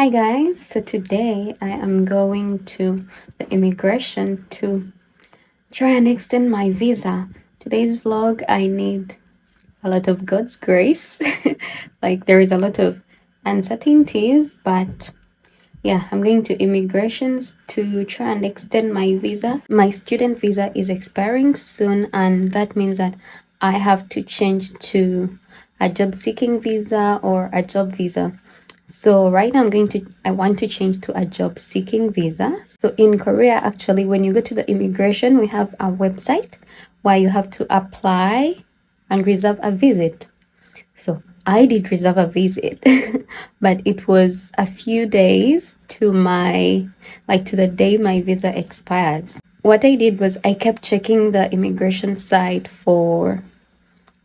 Hi guys, so today I am going to the immigration to try and extend my visa. Today's vlog, I need a lot of God's grace. Like there is a lot of uncertainties, but yeah, I'm going to immigrations to try and extend my visa. My student visa is expiring soon, and that means that I have to change to a job seeking visa or a job visa. So right now I want to change to a job seeking visa. So in Korea, actually, when you go to the immigration, we have a website where you have to apply and reserve a visit. So I did reserve a visit, but it was a few days to to the day my visa expires. What I did was I kept checking the immigration site for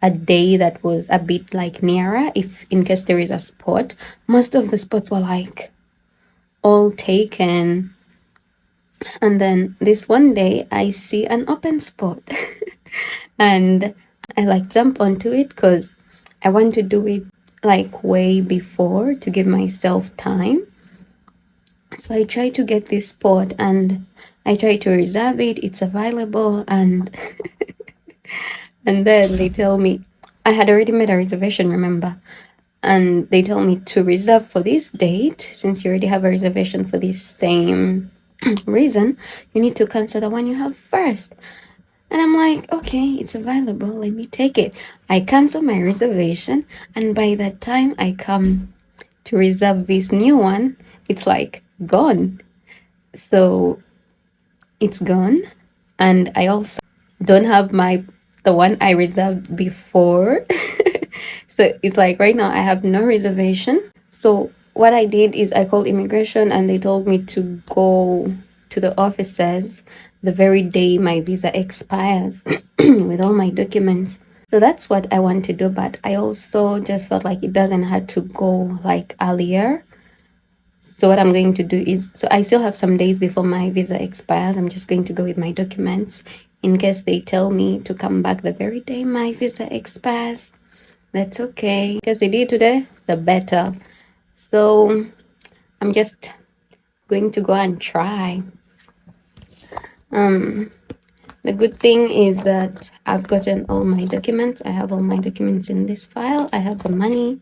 a day that was a bit like nearer, if in case there is a spot. Most of the spots were like all taken. And then this one day I see an open spot and I like jump onto it because I want to do it like way before to give myself time. So I try to get this spot and I try to reserve it. It's available and and then they tell me I had already made a reservation, remember? And they tell me to reserve for this date. Since you already have a reservation for this same reason, you need to cancel the one you have first. And I'm like, okay, it's available, let me take it. I cancel my reservation, and by the time I come to reserve this new one, it's like gone. So it's gone, and I also don't have the one I reserved before. So it's like right now I have no reservation. So what I did is I called immigration and they told me to go to the offices the very day my visa expires with all my documents. So that's what I want to do, but I also just felt like it doesn't have to go like earlier. So what I'm going to do is, so I still have some days before my visa expires. I'm just going to go with my documents in case they tell me to come back the very day my visa expires. That's okay. Because they did today, the better. So I'm just going to go and try. The good thing is that I've gotten all my documents. I have all my documents in this file. I have the money.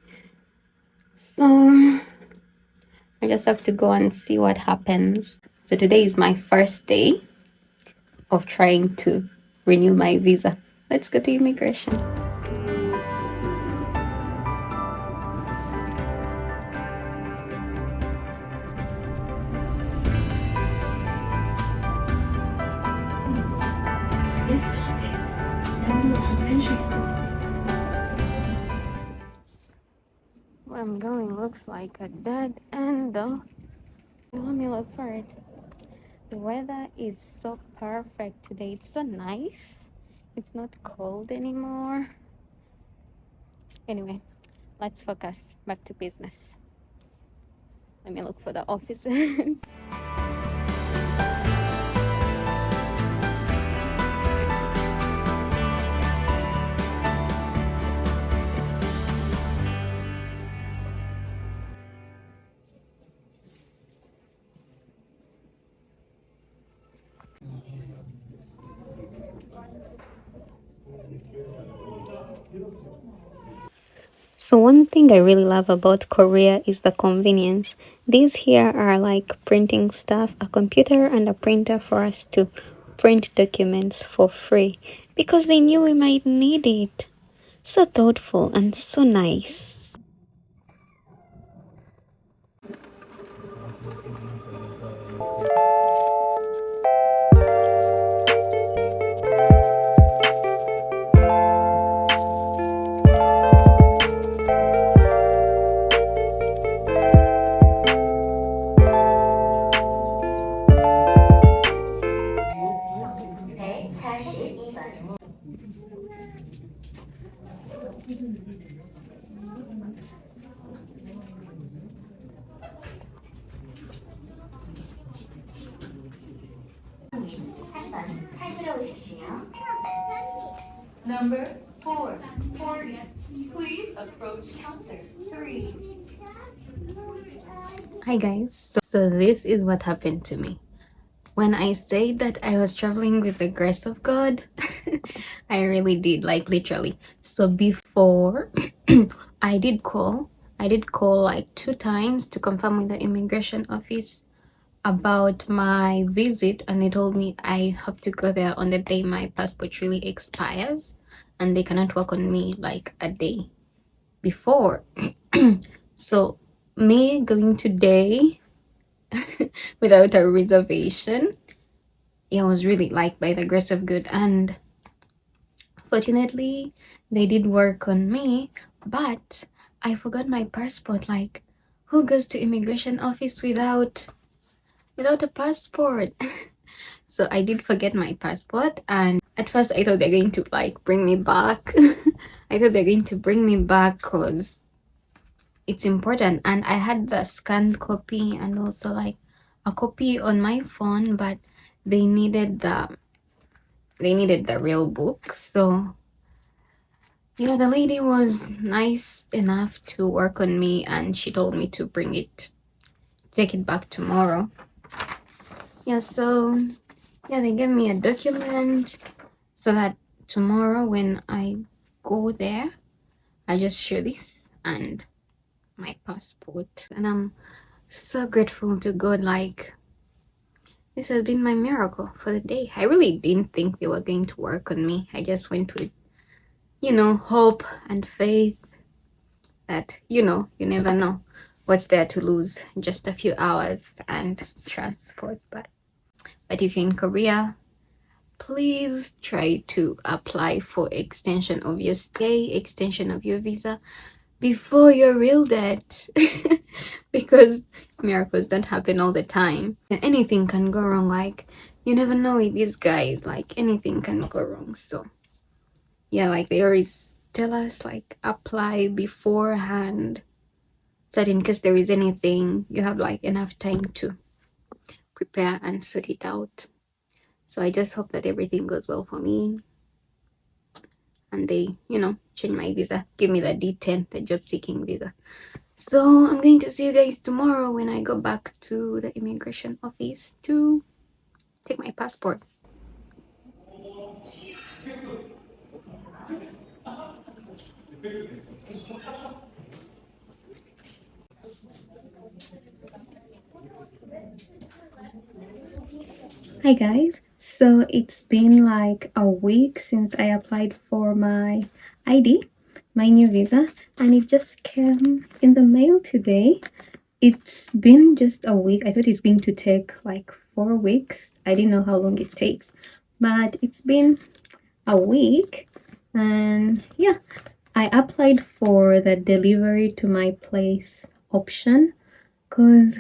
So I just have to go and see what happens. So today is my first day of trying to renew my visa. Let's go to immigration. Where I'm going looks like a dead end though. Let me look for it. The weather is so perfect today. It's so nice. It's not cold anymore. Anyway, let's focus. Back to business. Let me look for the offices. So one thing I really love about Korea is the convenience. These here are like printing stuff, a computer and a printer for us to print documents for free because they knew we might need it. So thoughtful and so nice. Number 4, 40. Please approach counter 3. Hi guys. So this is what happened to me. When I said that I was traveling with the grace of God, I really did, like literally. So before I did call, like 2 times to confirm with the immigration office about my visit, and they told me I have to go there on the day my passport really expires, and they cannot work on me like a day before. So me going today without a reservation, it was really like by the grace of God, and fortunately they did work on me, but I forgot my passport. Like, who goes to immigration office without a passport? So I did forget my passport, and at first I thought they're going to like bring me back. I thought they're going to bring me back because it's important, and I had the scanned copy and also like a copy on my phone, but they needed the real book. So the lady was nice enough to work on me, and she told me to take it back tomorrow. So they gave me a document so that tomorrow when I go there, I just show this and my passport. And I'm so grateful to God. Like, this has been my miracle for the day. I really didn't think they were going to work on me. I just went with hope and faith that you never know what's there to lose. Just a few hours and transport. But if you're in Korea, please try to apply for extension of your stay, extension of your visa before your real debt. Because miracles don't happen all the time. Anything can go wrong. Like, you never know with these guys. Like, anything can go wrong. So like they always tell us, like, apply beforehand so that in case there is anything, you have like enough time to prepare and sort it out. So I just hope that everything goes well for me, and they change my visa, give me the D10, the job seeking visa. So I'm going to see you guys tomorrow when I go back to the immigration office to take my passport. Hi guys, so it's been like a week since I applied for my ID, my new visa, and it just came in the mail today. It's been just a week. I thought it's going to take like 4 weeks. I didn't know how long it takes, but it's been a week. And I applied for the delivery to my place option because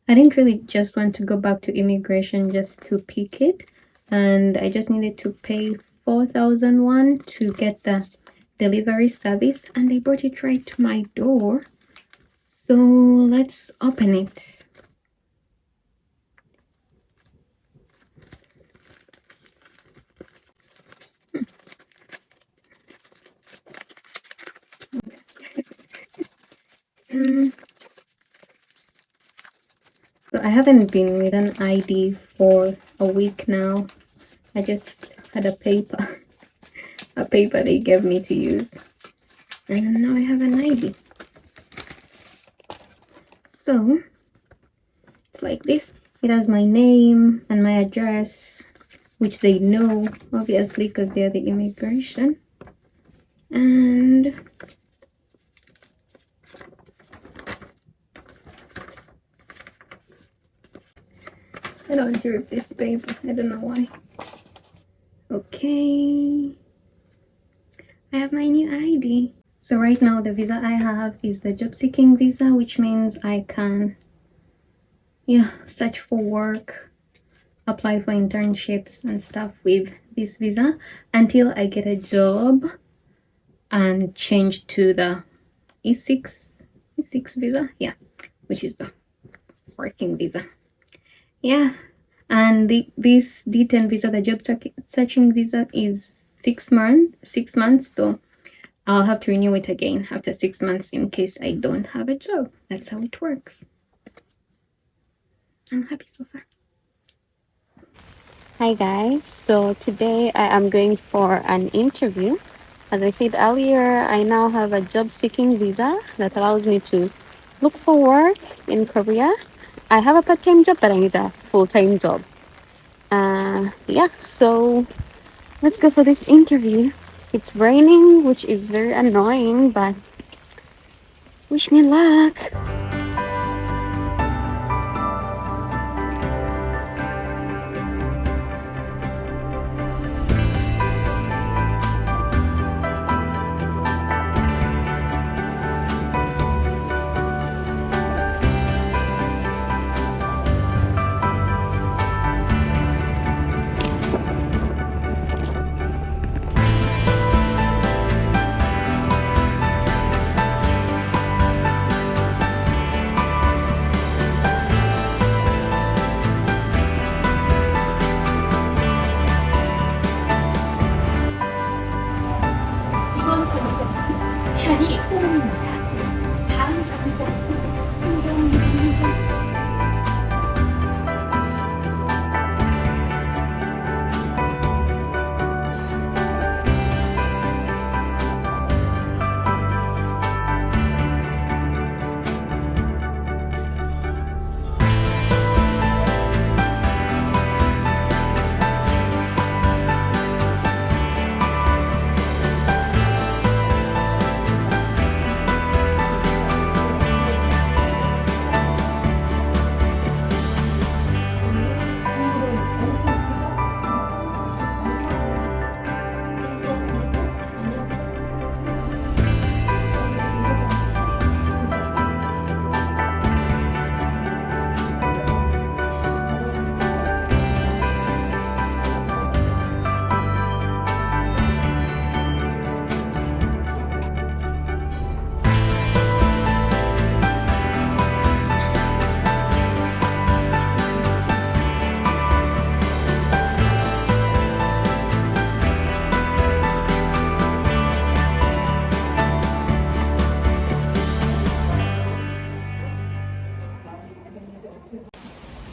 I didn't really just want to go back to immigration just to pick it, and I just needed to pay 4,001 to get the delivery service, and they brought it right to my door. So let's open it. So I haven't been with an ID for a week now. I just had a paper, a paper they gave me to use, and now I have an ID. So it's like this. It has my name and my address, which they know obviously because they're the immigration. And I don't want to rip this paper. I don't know why. Okay. I have my new ID. So right now the visa I have is the job seeking visa, which means I can search for work, apply for internships and stuff with this visa until I get a job and change to the E6 visa, which is the working visa. And this D10 visa, the job searching visa, is 6 months, so I'll have to renew it again after 6 months in case I don't have a job. That's how it works. I'm happy so far. Hi guys. So today I am going for an interview. As I said earlier, I now have a job seeking visa that allows me to look for work in Korea. I have a part-time job, but I need a full-time job. Yeah, so let's go for this interview. It's raining, which is very annoying, but wish me luck. 이번 정거장 차량이 호응입니다. 다음 정거장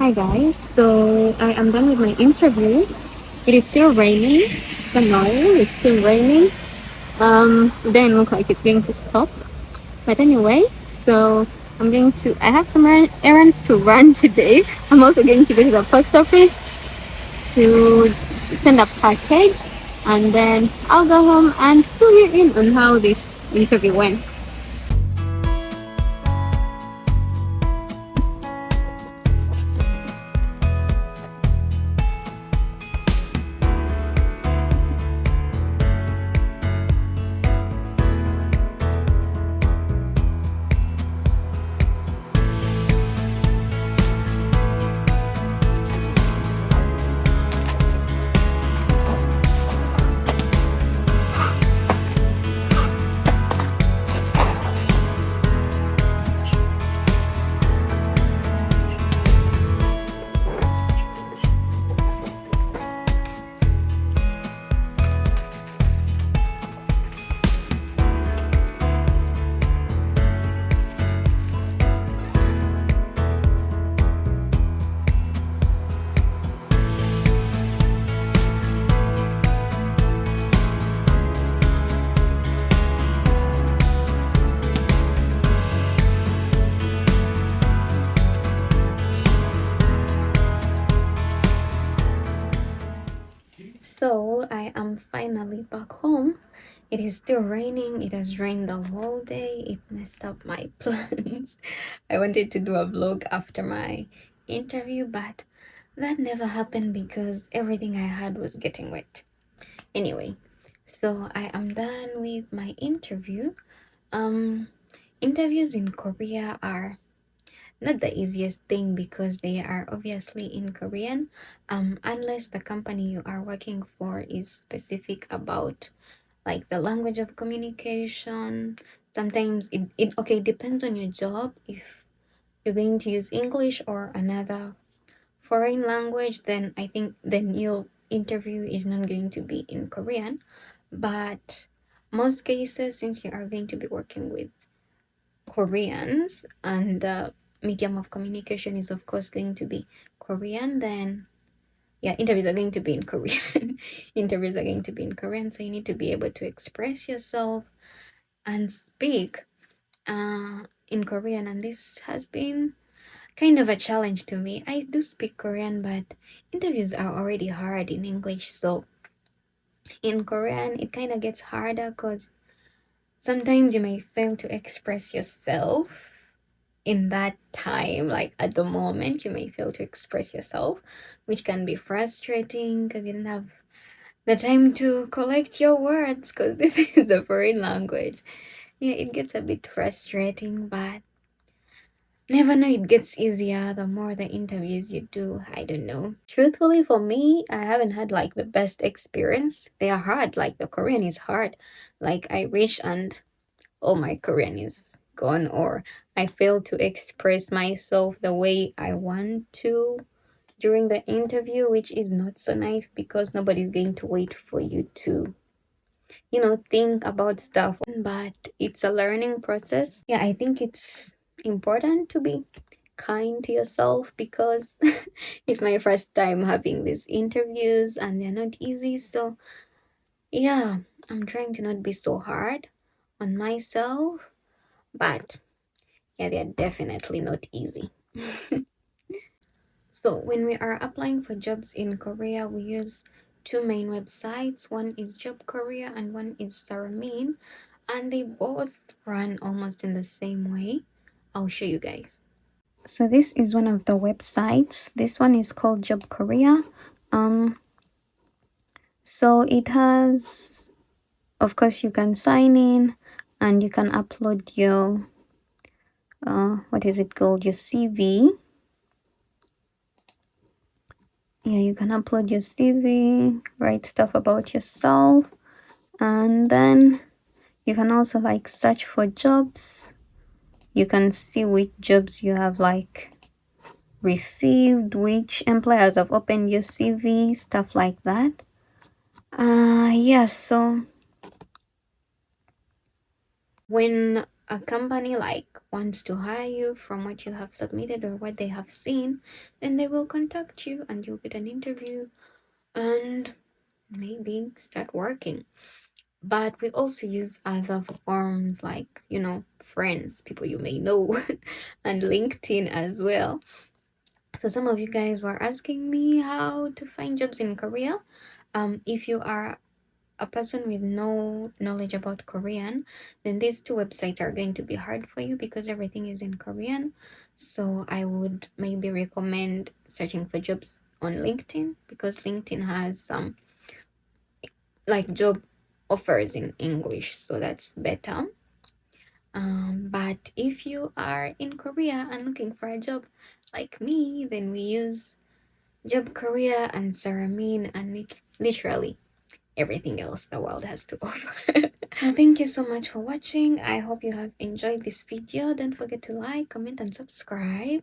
Hi guys, so I am done with my interview. It is still raining. It's annoying. It's still raining. Then look like it's going to stop. But anyway, so I'm going to. I have some errands to run today. I'm also going to go to the post office to send a package, and then I'll go home and fill you in on how this interview went. So I am finally back home. It is still raining. It has rained the whole day. It messed up my plans. I wanted to do a vlog after my interview, but that never happened because everything I had was getting wet. Anyway, so I am done with my interview. Um, Interviews in Korea are not the easiest thing because they are obviously in Korean, unless the company you are working for is specific about like the language of communication. Sometimes it okay depends on your job. If you're going to use English or another foreign language, then I think then your interview is not going to be in Korean. But most cases, since you are going to be working with Koreans and medium of communication is of course going to be Korean, then yeah, interviews are going to be in Korean. Interviews are going to be in Korean, so you need to be able to express yourself and speak in Korean, and this has been kind of a challenge to me. I do speak Korean, but interviews are already hard in English, so in Korean it kind of gets harder because sometimes you may fail to express yourself in that time, like at the moment you may fail to express yourself, which can be frustrating because you don't have the time to collect your words because this is a foreign language. Yeah, it gets a bit frustrating, but never know, it gets easier the more the interviews you do. I don't know. Truthfully, for me, I haven't had like the best experience. They are hard. Like the Korean is hard. Like I reach and oh, my Korean is gone, or I fail to express myself the way I want to during the interview, which is not so nice because nobody's going to wait for you to, think about stuff. But it's a learning process. Yeah, I think it's important to be kind to yourself because it's my first time having these interviews and they're not easy. So, yeah, I'm trying to not be so hard on myself, but yeah, they're definitely not easy. So, when we are applying for jobs in Korea, we use two main websites. One is Job Korea and one is Saramin, and they both run almost in the same way. I'll show you guys. So this is one of the websites. This one is called Job Korea. So it has, of course, you can sign in and you can upload your what is it called, your CV. Yeah, you can upload your CV, write stuff about yourself, and then you can also like search for jobs. You can see which jobs you have like received, which employers have opened your CV, stuff like that. Yeah, so when a company like wants to hire you from what you have submitted or what they have seen, then they will contact you and you'll get an interview and maybe start working. But we also use other forms like, friends, people you may know, and LinkedIn as well. So some of you guys were asking me how to find jobs in Korea. If you are a person with no knowledge about Korean, then these two websites are going to be hard for you because everything is in Korean. So I would maybe recommend searching for jobs on LinkedIn because LinkedIn has some like job offers in English, so that's better. But if you are in Korea and looking for a job like me, then we use Job Korea and Saramin and literally everything else the world has to offer. So thank you so much for watching. I hope you have enjoyed this video. Don't forget to like, comment, and subscribe.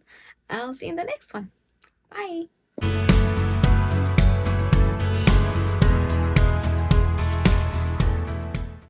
I'll see you in the next one. Bye.